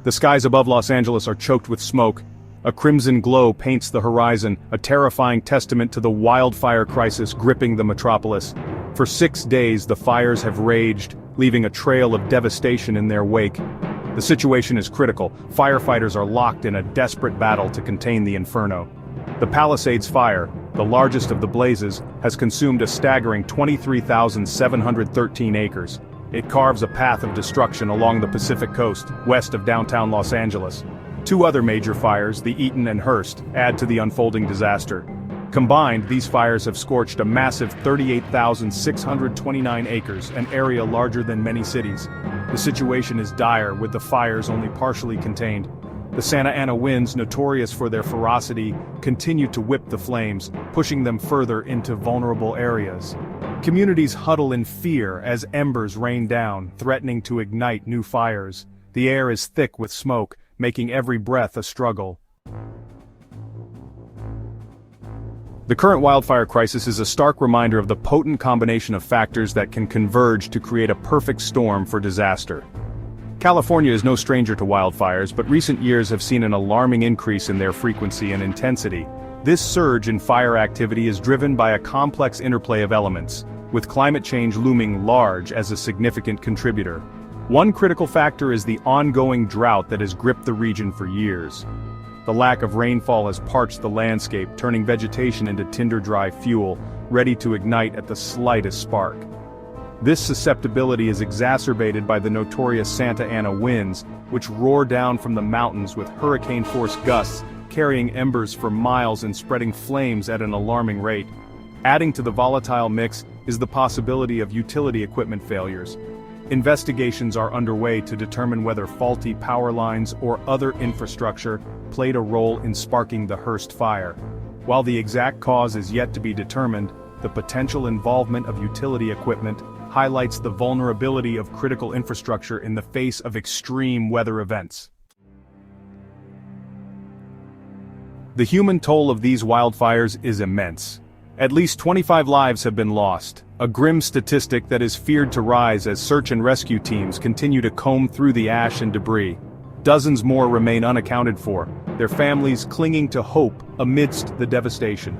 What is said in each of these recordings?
The skies above Los Angeles are choked with smoke. A crimson glow paints the horizon, a terrifying testament to the wildfire crisis gripping the metropolis. For 6 days the fires have raged, leaving a trail of devastation in their wake. The situation is critical. Firefighters are locked in a desperate battle to contain the Inferno. The Palisades fire, the largest of the blazes, has consumed a staggering 23,713 acres. It carves a path of destruction along the Pacific coast, west of downtown Los Angeles. 2 other major fires, the Eaton and Hearst, add to the unfolding disaster. Combined, these fires have scorched a massive 38,629 acres, an area larger than many cities. The situation is dire, with the fires only partially contained. The Santa Ana winds, notorious for their ferocity, continue to whip the flames, pushing them further into vulnerable areas. Communities huddle in fear as embers rain down, threatening to ignite new fires. The air is thick with smoke, making every breath a struggle. The current wildfire crisis is a stark reminder of the potent combination of factors that can converge to create a perfect storm for disaster. California is no stranger to wildfires, but recent years have seen an alarming increase in their frequency and intensity. This surge in fire activity is driven by a complex interplay of elements, with climate change looming large as a significant contributor. One critical factor is the ongoing drought that has gripped the region for years. The lack of rainfall has parched the landscape, turning vegetation into tinder-dry fuel, ready to ignite at the slightest spark. This susceptibility is exacerbated by the notorious Santa Ana winds, which roar down from the mountains with hurricane-force gusts, carrying embers for miles and spreading flames at an alarming rate. Adding to the volatile mix is the possibility of utility equipment failures. Investigations are underway to determine whether faulty power lines or other infrastructure played a role in sparking the Hearst fire. While the exact cause is yet to be determined, the potential involvement of utility equipment highlights the vulnerability of critical infrastructure in the face of extreme weather events. The human toll of these wildfires is immense. At least 25 lives have been lost, a grim statistic that is feared to rise as search and rescue teams continue to comb through the ash and debris. Dozens more remain unaccounted for, their families clinging to hope amidst the devastation.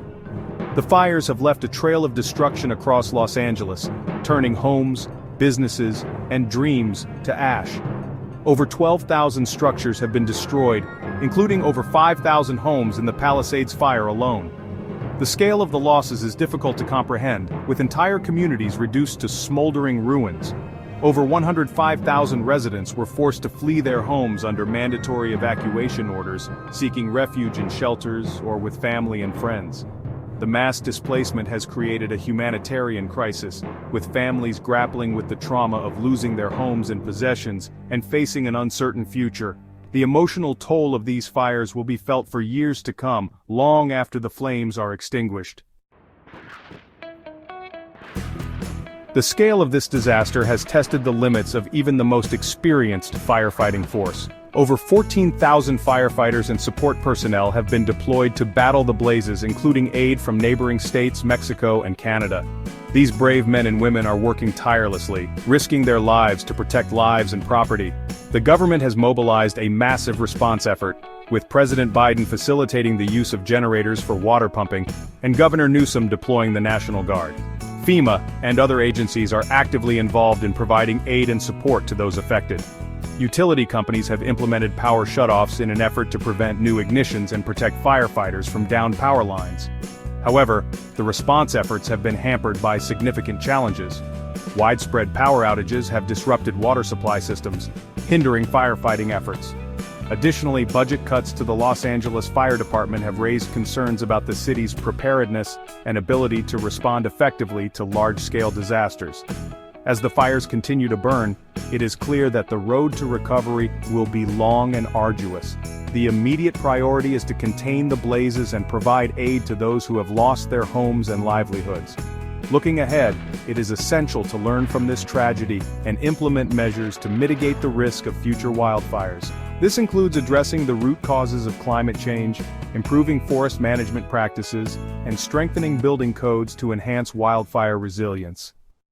The fires have left a trail of destruction across Los Angeles, turning homes, businesses, and dreams to ash. Over 12,000 structures have been destroyed, including over 5,000 homes in the Palisades fire alone. The scale of the losses is difficult to comprehend, with entire communities reduced to smoldering ruins. Over 105,000 residents were forced to flee their homes under mandatory evacuation orders, seeking refuge in shelters or with family and friends. The mass displacement has created a humanitarian crisis, with families grappling with the trauma of losing their homes and possessions and facing an uncertain future. The emotional toll of these fires will be felt for years to come, long after the flames are extinguished. The scale of this disaster has tested the limits of even the most experienced firefighting force. Over 14,000 firefighters and support personnel have been deployed to battle the blazes, including aid from neighboring states, Mexico, and Canada. These brave men and women are working tirelessly, risking their lives to protect lives and property. The government has mobilized a massive response effort, with President Biden facilitating the use of generators for water pumping, and Governor Newsom deploying the National Guard. FEMA and other agencies are actively involved in providing aid and support to those affected. Utility companies have implemented power shutoffs in an effort to prevent new ignitions and protect firefighters from downed power lines. However, the response efforts have been hampered by significant challenges. Widespread power outages have disrupted water supply systems, hindering firefighting efforts. Additionally, budget cuts to the Los Angeles Fire Department have raised concerns about the city's preparedness and ability to respond effectively to large-scale disasters. As the fires continue to burn, it is clear that the road to recovery will be long and arduous. The immediate priority is to contain the blazes and provide aid to those who have lost their homes and livelihoods. Looking ahead, it is essential to learn from this tragedy and implement measures to mitigate the risk of future wildfires. This includes addressing the root causes of climate change, improving forest management practices, and strengthening building codes to enhance wildfire resilience.